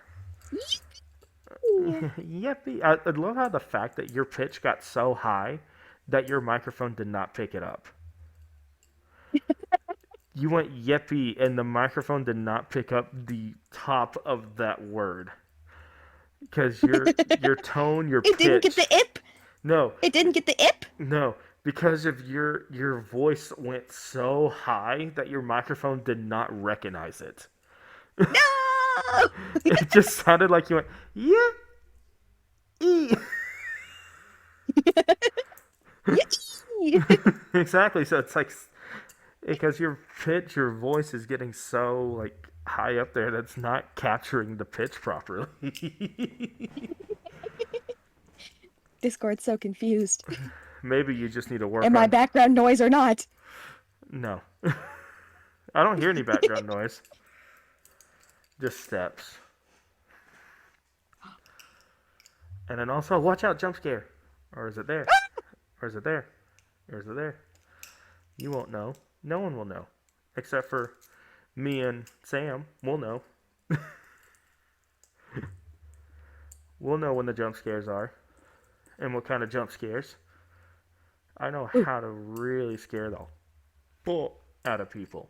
Yippee. I love how the fact that your pitch got so high that your microphone did not pick it up. You went yippee, and the microphone did not pick up the top of that word. Because your tone, your pitch... It didn't get the ip? No. It didn't get the ip? No, because of your voice went so high that your microphone did not recognize it. No! It just sounded like you went, yeah. Exactly. So it's like, because your pitch, your voice is getting so like high up there that's not capturing the pitch properly. Discord's so confused. Maybe you just need to work Am I background noise or not? No. I don't hear any background noise. Just steps. And then also, watch out, jump scare. Or is it there? Or is it there? Or is it there? You won't know. No one will know. Except for me and Sam. We'll know. We'll know when the jump scares are. And what kind of jump scares. I know how to really scare the bull out of people.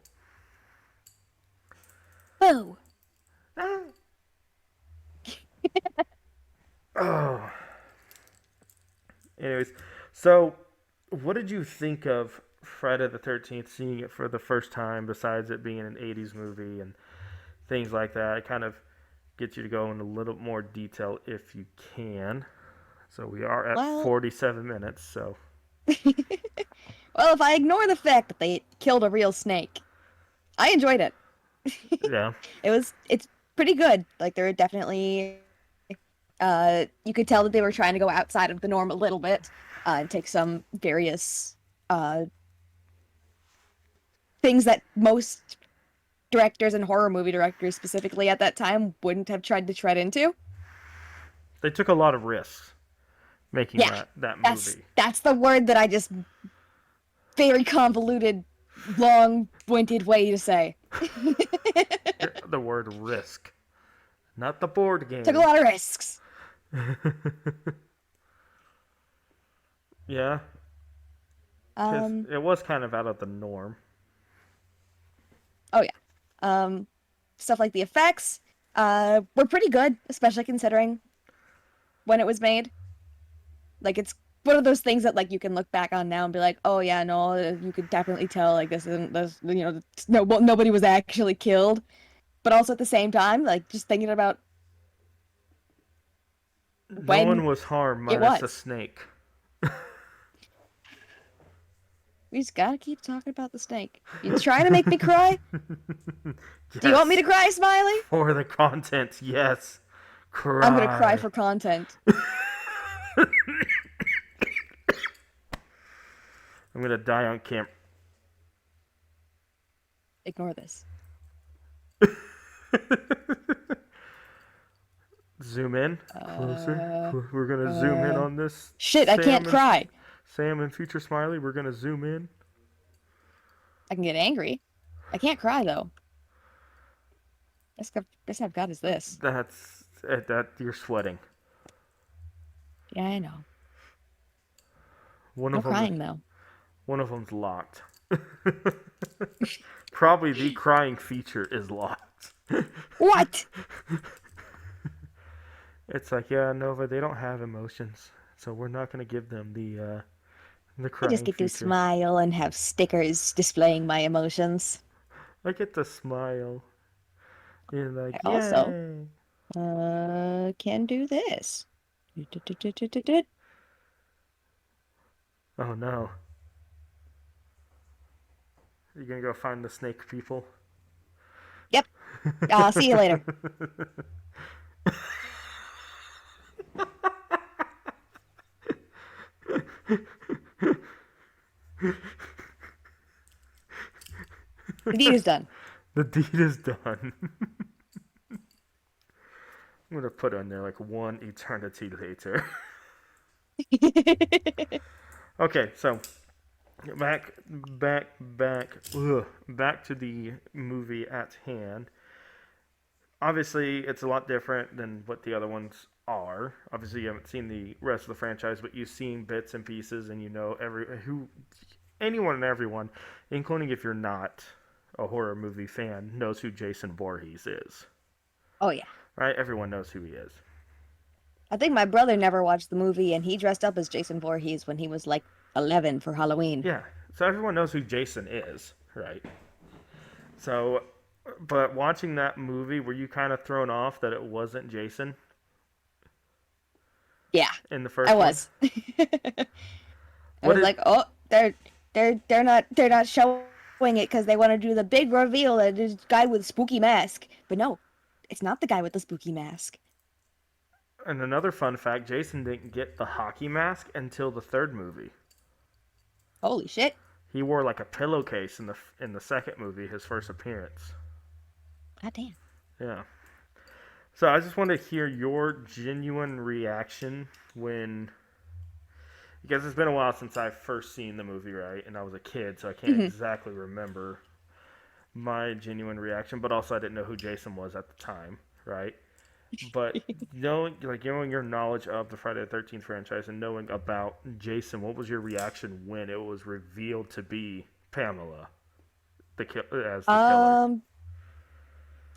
Boo! Oh. Anyways, so what did you think of Friday the 13th, seeing it for the first time, besides it being an 80s movie and things like that? It kind of gets you to go into a little more detail if you can. So we are at 47 minutes, so. Well, if I ignore the fact that they killed a real snake, I enjoyed it. Yeah. It's pretty good. Like, there were definitely, you could tell that they were trying to go outside of the norm a little bit, and take some various, things that most directors and horror movie directors specifically at that time wouldn't have tried to tread into. They took a lot of risks making that movie. That's the word that I just very convoluted, long-winded way to say. The word risk. Not the board game. Took a lot of risks. Yeah. 'Cause it was kind of out of the norm. Oh yeah. Stuff like the effects were pretty good, especially considering when it was made. Like, it's one of those things that, like, you can look back on now and be like, oh yeah, no, you could definitely tell, like, this isn't this, you know, nobody was actually killed. But also at the same time, like, just thinking about no one was harmed minus the snake. We just gotta keep talking about the snake. You trying to make me cry? Yes. Do you want me to cry, Smiley? For the content, yes. Cry. I'm gonna cry for content. I'm gonna die on camp. Ignore this. Zoom in closer. We're gonna zoom in on this. Shit, I can't cry. Sam and future Smiley, we're gonna zoom in. I can get angry. I can't cry though. Best I've got is this. That's that you're sweating. Yeah, I know. One No of them, crying though. One of them's locked. Probably the crying feature is locked. What? It's like, yeah, Nova, they don't have emotions, so we're not gonna give them the crying I just get feature. to smile and have stickers displaying my emotions. I get to smile. You're like, I also can do this. Oh no. You gonna go find the snake people? Yep. See you later. The deed is done. The deed is done. I'm gonna put on there like one eternity later. Okay, so back to the movie at hand. Obviously, it's a lot different than what the other ones are. Obviously, you haven't seen the rest of the franchise, but you've seen bits and pieces, and you know anyone and everyone, including if you're not a horror movie fan, knows who Jason Voorhees is. Oh yeah. Right? Everyone knows who he is. I think my brother never watched the movie, and he dressed up as Jason Voorhees when he was like 11 for Halloween. Yeah, so everyone knows who Jason is, right? So, but watching that movie, were you kind of thrown off that it wasn't Jason? Yeah, in the first I was. I was like, oh, they're not showing it because they want to do the big reveal that this guy with a spooky mask. But no, it's not the guy with the spooky mask. And another fun fact, Jason didn't get the hockey mask until the third movie. Holy shit. He wore like a pillowcase in the second movie, his first appearance. God damn. Yeah. So I just want to hear your genuine reaction when because it's been a while since I first seen the movie, right? And I was a kid, so I can't exactly remember my genuine reaction. But also, I didn't know who Jason was at the time, right? But knowing your knowledge of the Friday the 13th franchise and knowing about Jason, what was your reaction when it was revealed to be Pamela, as the killer?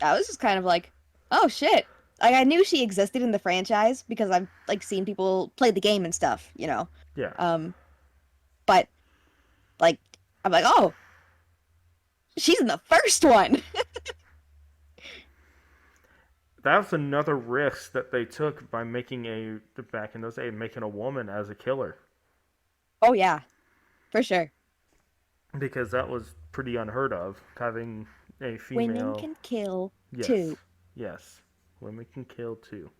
I was just kind of like, oh shit. Like I knew she existed in the franchise because I've like seen people play the game and stuff, you know. Yeah. But like I'm like, oh, she's in the first one. That was another risk that they took by back in those days, making a woman as a killer. Oh yeah, for sure. Because that was pretty unheard of, having a female. Women can kill yes. too. Yes. Women can kill too.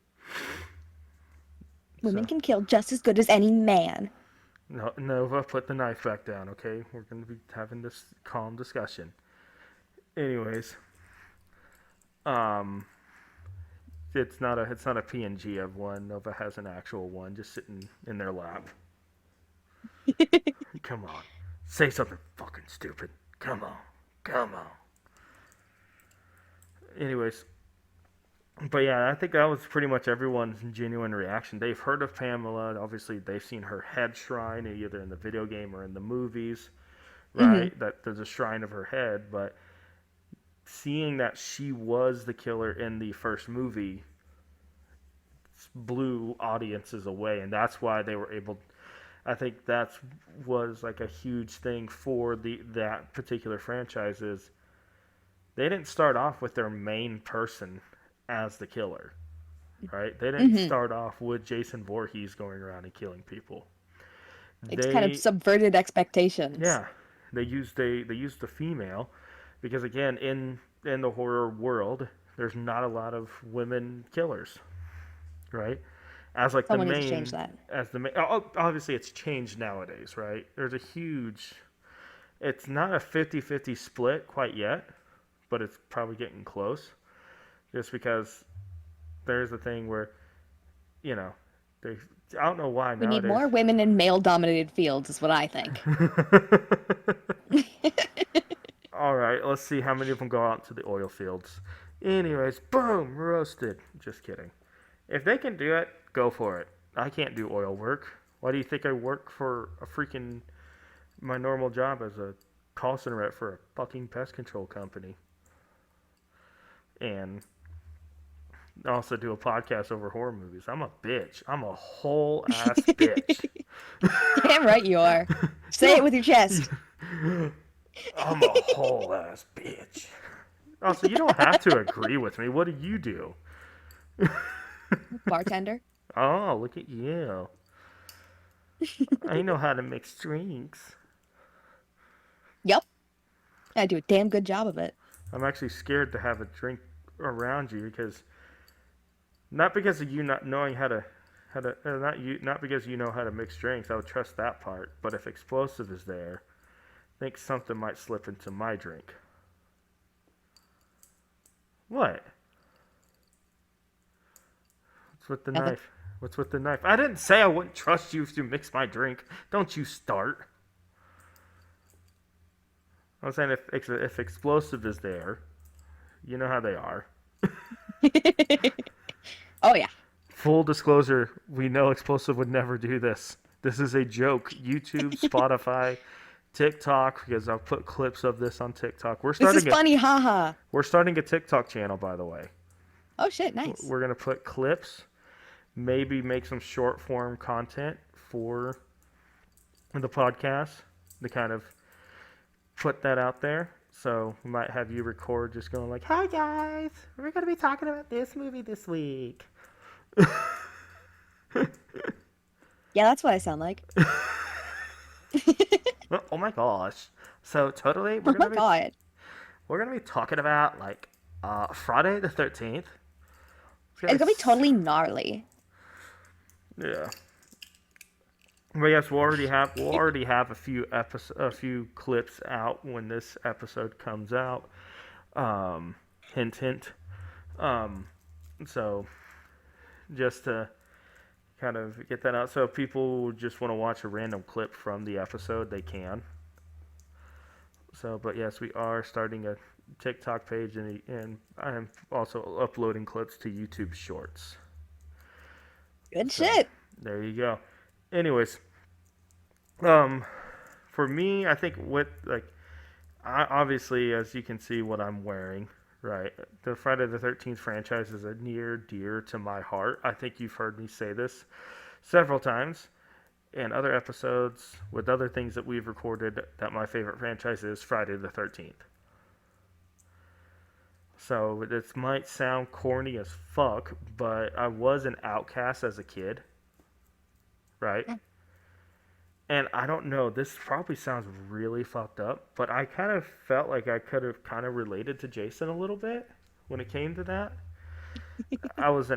Women can kill just as good as any man. No, Nova, put the knife back down, okay? We're going to be having this calm discussion. Anyways, it's not a PNG of one. Nova has an actual one just sitting in their lap. Come on. Say something fucking stupid. Come on. Anyways, but yeah, I think that was pretty much everyone's genuine reaction. They've heard of Pamela. Obviously, they've seen her head shrine either in the video game or in the movies, right? Mm-hmm. That there's a shrine of her head. But seeing that she was the killer in the first movie blew audiences away, and that's why they were able. I think that was like a huge thing for that particular franchise. Is they didn't start off with their main person as the killer, right? They didn't start off with Jason Voorhees going around and killing people. It's kind of subverted expectations. Yeah, they used the female because again in the horror world, there's not a lot of women killers, right? As like Someone the main, needs to change that. As the main, obviously it's changed nowadays, right? There's a huge. It's not a 50-50 split quite yet, but it's probably getting close. Just because there's a thing where, I don't know why we nowadays. need more women in male-dominated fields, is what I think. All right, let's see how many of them go out to the oil fields. Anyways, boom, roasted. Just kidding. If they can do it, go for it. I can't do oil work. Why do you think I work for my normal job as a call center rep for a fucking pest control company? And also do a podcast over horror movies. I'm a bitch. I'm a whole ass bitch. Damn right you are. Say it with your chest. I'm a whole ass bitch. Also, you don't have to agree with me. What do you do? Bartender. Oh, look at you. I know how to mix drinks. Yep. I do a damn good job of it. I'm actually scared to have a drink around you not because of you not knowing not because you know how to mix drinks. I would trust that part. But if explosive is there, I think something might slip into my drink. What? What's with the knife? What's with the knife? I didn't say I wouldn't trust you if you mix my drink. Don't you start. I'm saying if explosive is there, you know how they are. Oh yeah. Full disclosure, we know explosive would never do this. This is a joke. YouTube, Spotify, TikTok, because I've put clips of this on TikTok. This is funny, haha. We're starting a TikTok channel, by the way. Oh shit, nice. We're gonna put clips, maybe make some short form content for the podcast to kind of put that out there. So we might have you record just going like, "Hi guys, we're gonna be talking about this movie this week." Yeah, that's what I sound like. Oh my gosh! So totally, we're gonna be talking about like Friday the 13th. It's gonna be totally gnarly. Yeah. But yes, we'll already have a few clips out when this episode comes out. Hint, hint. So just to kind of get that out. So if people just want to watch a random clip from the episode, they can. So, but yes, we are starting a TikTok page, and I am also uploading clips to YouTube Shorts. Good shit. There you go. Anyways, for me, I think obviously, as you can see what I'm wearing, right? The Friday the 13th franchise is a near dear to my heart. I think you've heard me say this several times in other episodes with other things that we've recorded, that my favorite franchise is Friday the 13th. So this might sound corny as fuck, but I was an outcast as a kid, right? And I don't know, this probably sounds really fucked up, but I kind of felt like I could have kind of related to Jason a little bit when it came to that. I was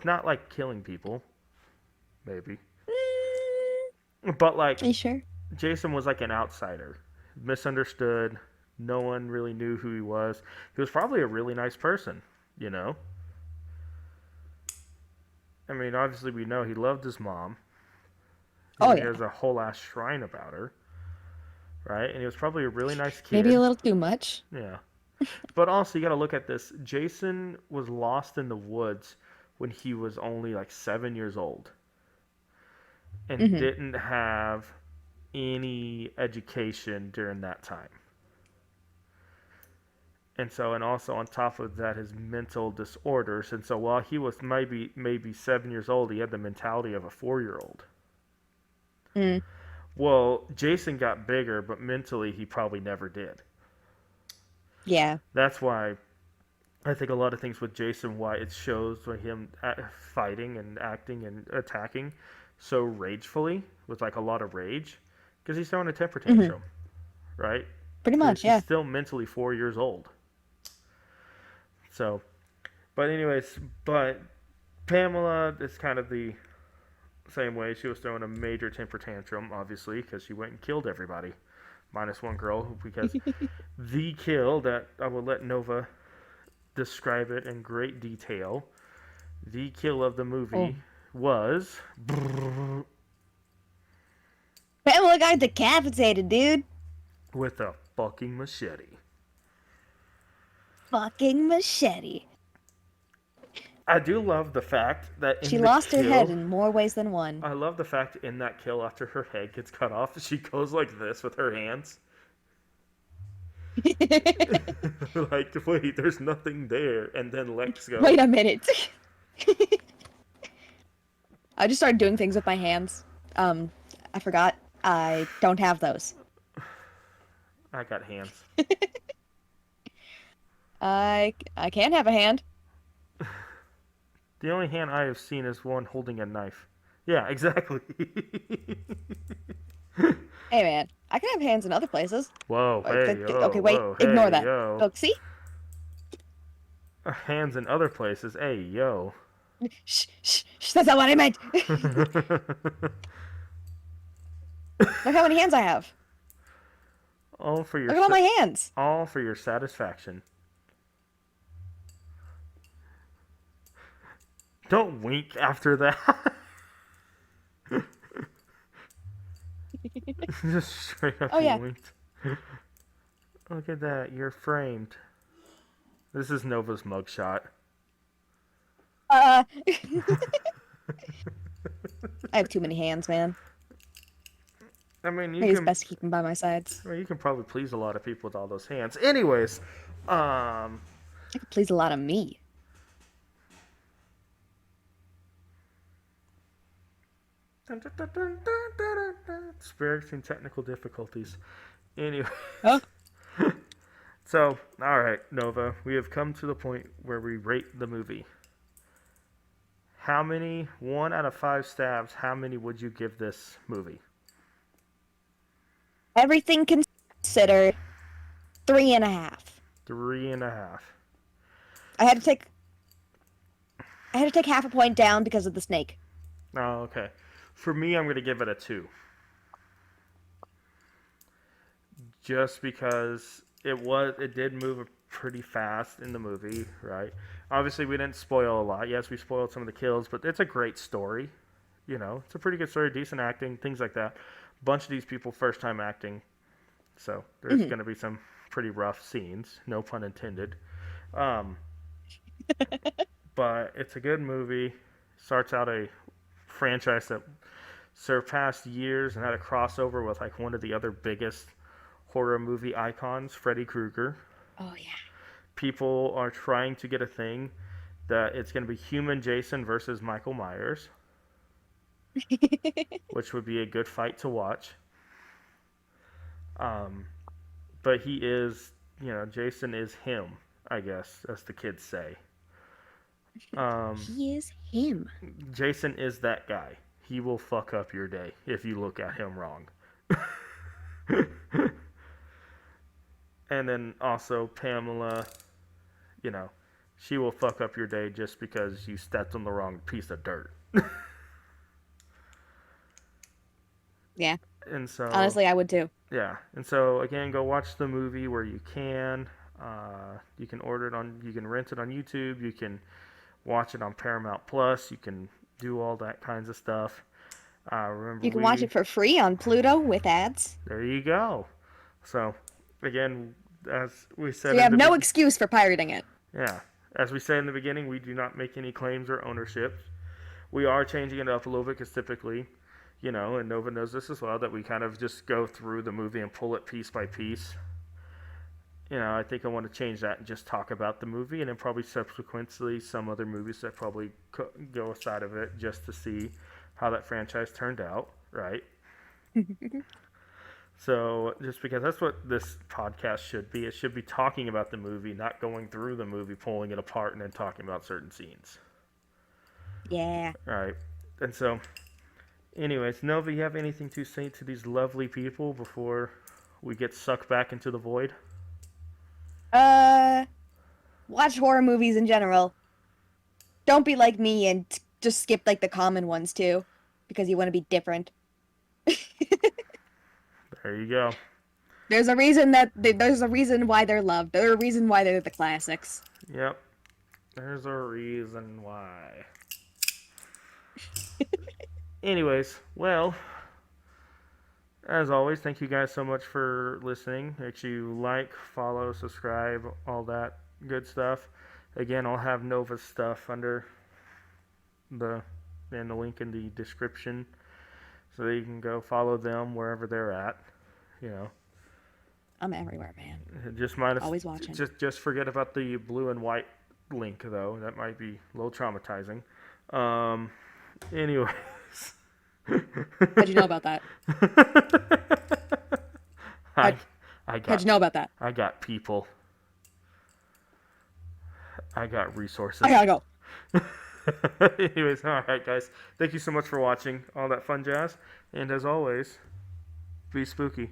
not like killing people, maybe. But like, Are you sure? Jason was like an outsider, misunderstood. No one really knew who he was. He was probably a really nice person, you know? I mean, obviously we know he loved his mom. He has a whole ass shrine about her, right? And he was probably a really nice kid. Maybe a little too much. Yeah. But also, you got to look at this. Jason was lost in the woods when he was only like 7 years old and didn't have any education during that time. And so, and also on top of that, his mental disorders. And so while he was maybe 7 years old, he had the mentality of a 4-year-old. Well, Jason got bigger, but mentally he probably never did. Yeah. That's why I think a lot of things with Jason, why it shows him fighting and acting and attacking so ragefully, with like a lot of rage, because he's throwing a temper tantrum, right? Pretty much, yeah. He's still mentally 4 years old. So, but anyways, but Pamela is kind of the same way. She was throwing a major temper tantrum, obviously, because she went and killed everybody, minus one girl, because the kill that I will let Nova describe it in great detail. The kill of the movie was Pamela got decapitated, dude. with a fucking machete. Fucking machete. I do love the fact that She lost her head in more ways than one. I love the fact in that kill, after her head gets cut off, she goes like this with her hands. Like, wait, there's nothing there. And then Lex goes, Wait a minute. I just started doing things with my hands. I forgot I don't have those. I got hands. I can't have a hand. The only hand I have seen is one holding a knife. Yeah, exactly. Hey man, I can have hands in other places. Whoa, hey, yo, okay, wait, whoa, ignore hey, that. yo. Look, see? Hands in other places. Hey, yo. Shh, that's not what I meant. Look how many hands I have. All for your Look at all my hands. all for your satisfaction. Don't wink after that. Just straight up winked. Look at that, you're framed. This is Nova's mugshot. I have too many hands, man. I mean, I think it's best to keep them by my sides. I mean, you can probably please a lot of people with all those hands. Anyways, I could please a lot of me. Experiencing technical difficulties. Anyway. Huh? So, alright, Nova, we have come to the point where we rate the movie. How many, 1 out of 5 stabs, how many would you give this movie? Everything considered, 3.5. 3.5. I had to take half a point down because of the snake. Oh, okay. For me, I'm going to give it a 2. Just because it did move pretty fast in the movie, right? Obviously, we didn't spoil a lot. Yes, we spoiled some of the kills, but it's a great story. You know, it's a pretty good story, decent acting, things like that. A bunch of these people first time acting, so there's going to be some pretty rough scenes, no pun intended. But it's a good movie. Starts out a franchise that surpassed years and had a crossover with like one of the other biggest horror movie icons, Freddy Krueger. Oh yeah. People are trying to get a thing that it's going to be human Jason versus Michael Myers, which would be a good fight to watch. But he is, you know, Jason is him, I guess, as the kids say. He is him. Jason is that guy. He will fuck up your day if you look at him wrong. And then also Pamela, you know, she will fuck up your day just because you stepped on the wrong piece of dirt. Yeah. And so Honestly, I would too. yeah. And so again, go watch the movie where you can. You can order it on. You can rent it on YouTube. You can watch it on Paramount Plus. You can do all that kinds of stuff. Remember, You can watch it for free on Pluto with ads. There you go. So again, as we said, So you have no excuse for pirating it. Yeah. As we said in the beginning, we do not make any claims or ownership. We are changing it up a little bit because typically, you know, and Nova knows this as well, that we kind of just go through the movie and pull it piece by piece. You know, I think I want to change that and just talk about the movie, and then probably subsequently some other movies that probably go aside of it just to see how that franchise turned out, right? So, just because that's what this podcast should be. It should be talking about the movie, not going through the movie, pulling it apart, and then talking about certain scenes. Yeah. Right. And so, anyways, Nova, you have anything to say to these lovely people before we get sucked back into the void? Watch horror movies in general. Don't be like me and just skip like the common ones too, because you want to be different. There you go. There's a reason why they're loved. There's a reason why they're the classics. Yep. There's a reason why. Anyways, well, as always, thank you guys so much for listening. Make sure you like, follow, subscribe, all that good stuff. Again, I'll have Nova's stuff under the link in the description, so that you can go follow them wherever they're at. You know, I'm everywhere, man. just minus Always watching. Just forget about the blue and white link though. That might be a little traumatizing. Anyways. How'd you know about that? How'd you know about that? I got people. I got resources. I gotta go. Anyways, all right, guys. Thank you so much for watching all that fun jazz. And as always, be spooky.